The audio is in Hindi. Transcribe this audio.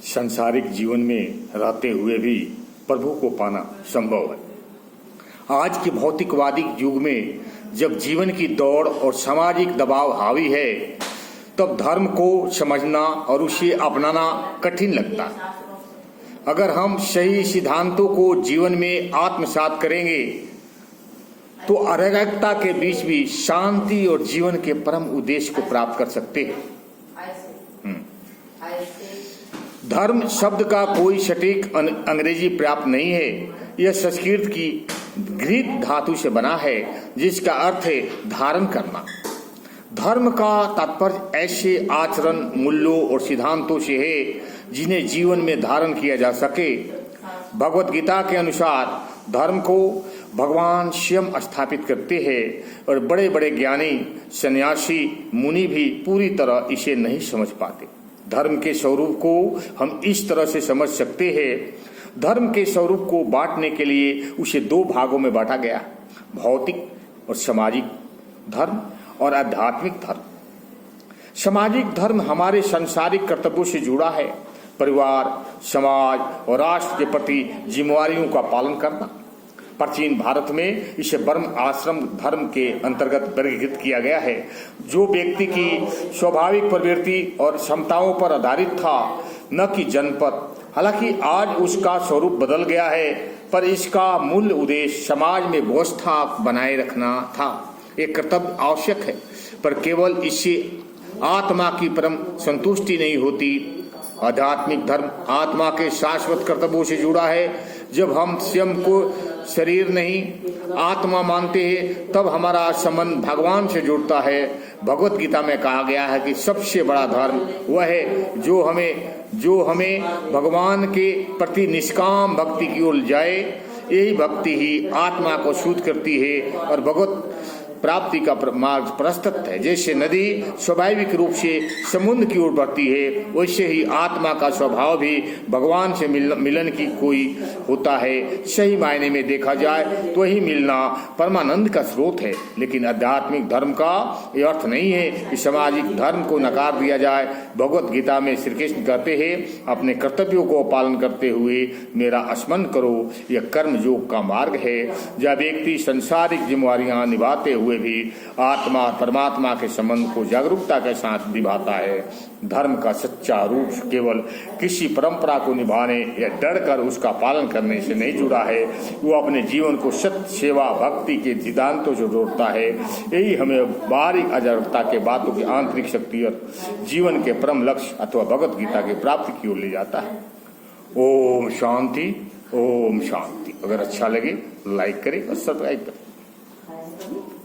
सांसारिक जीवन में रहते हुए भी प्रभु को पाना संभव है। आज के भौतिकवादी युग में जब जीवन की दौड़ और सामाजिक दबाव हावी है, तब धर्म को समझना और उसे अपनाना कठिन लगता है। अगर हम सही सिद्धांतों को जीवन में आत्मसात करेंगे तो अराजकता के बीच भी शांति और जीवन के परम उद्देश्य को प्राप्त कर सकते हैं। धर्म शब्द का कोई सटीक अंग्रेजी प्राप्त नहीं है। यह संस्कृत की घृत धातु से बना है, जिसका अर्थ है धारण करना। धर्म का तात्पर्य ऐसे आचरण, मूल्यों और सिद्धांतों से है जिन्हें जीवन में धारण किया जा सके। भगवत गीता के अनुसार धर्म को भगवान स्वयं स्थापित करते हैं और बड़े बड़े ज्ञानी, सन्यासी, मुनि भी पूरी तरह इसे नहीं समझ पाते। धर्म के स्वरूप को हम इस तरह से समझ सकते हैं। धर्म के स्वरूप को बांटने के लिए उसे दो भागों में बांटा गया: भौतिक और सामाजिक धर्म और आध्यात्मिक धर्म। सामाजिक धर्म हमारे सांसारिक कर्तव्यों से जुड़ा है। परिवार, समाज और राष्ट्र के प्रति जिम्मेवारियों का पालन करना। प्राचीन भारत में इसे वर्ण आश्रम धर्म के अंतर्गत वर्गीकृत किया गया है, जो व्यक्ति की स्वाभाविक प्रवृत्ति और क्षमताओं पर आधारित था, न कि जन्म पर। हालांकि आज उसका स्वरूप बदल गया है, पर इसका मूल उद्देश्य समाज में व्यवस्था बनाए रखना था। एक कर्तव्य आवश्यक है, पर केवल इससे आत्मा की परम संतुष्टि नहीं होती। आध्यात्मिक धर्म आत्मा के शाश्वत कर्तव्यों से जुड़ा है। जब हम स्वयं को शरीर नहीं आत्मा मानते हैं, तब हमारा संबंध भगवान से जुड़ता है। भगवत गीता में कहा गया है कि सबसे बड़ा धर्म वह है जो हमें भगवान के प्रति निष्काम भक्ति की ओर जाए। यही भक्ति ही आत्मा को शुद्ध करती है और भगवत प्राप्ति का मार्ग प्रशस्त है। जैसे नदी स्वाभाविक रूप से समुद्र की ओर बढ़ती है, वैसे ही आत्मा का स्वभाव भी भगवान से मिलन की कोई होता है। सही मायने में देखा जाए तो ही मिलना परमानंद का स्रोत है। लेकिन आध्यात्मिक धर्म का यह अर्थ नहीं है कि सामाजिक धर्म को नकार दिया जाए। भगवत गीता में श्री कृष्ण कहते हैं, अपने कर्तव्यों को पालन करते हुए मेरा स्मरण करो। यह कर्म योग का मार्ग है। जब व्यक्ति संसारिक जिम्मेवारियां निभाते हुए भी आत्मा और परमात्मा के संबंध को जागरूकता के साथ निभाता है। धर्म का सच्चा रूप केवल किसी परंपरा को निभाने या डर कर उसका पालन करने से नहीं जुड़ा है। वो अपने जीवन को सत्य, सेवा, भक्ति के सिद्धांतों से जोड़ता है। यही हमें बाहरी अजागरूकता के बातों की आंतरिक शक्ति और जीवन के परम लक्ष्य अथवा भगवत गीता की प्राप्ति की ओर ले जाता है। ओम शांति, ओम शांति। अगर अच्छा लगे लाइक करें और सब्सक्राइब करें।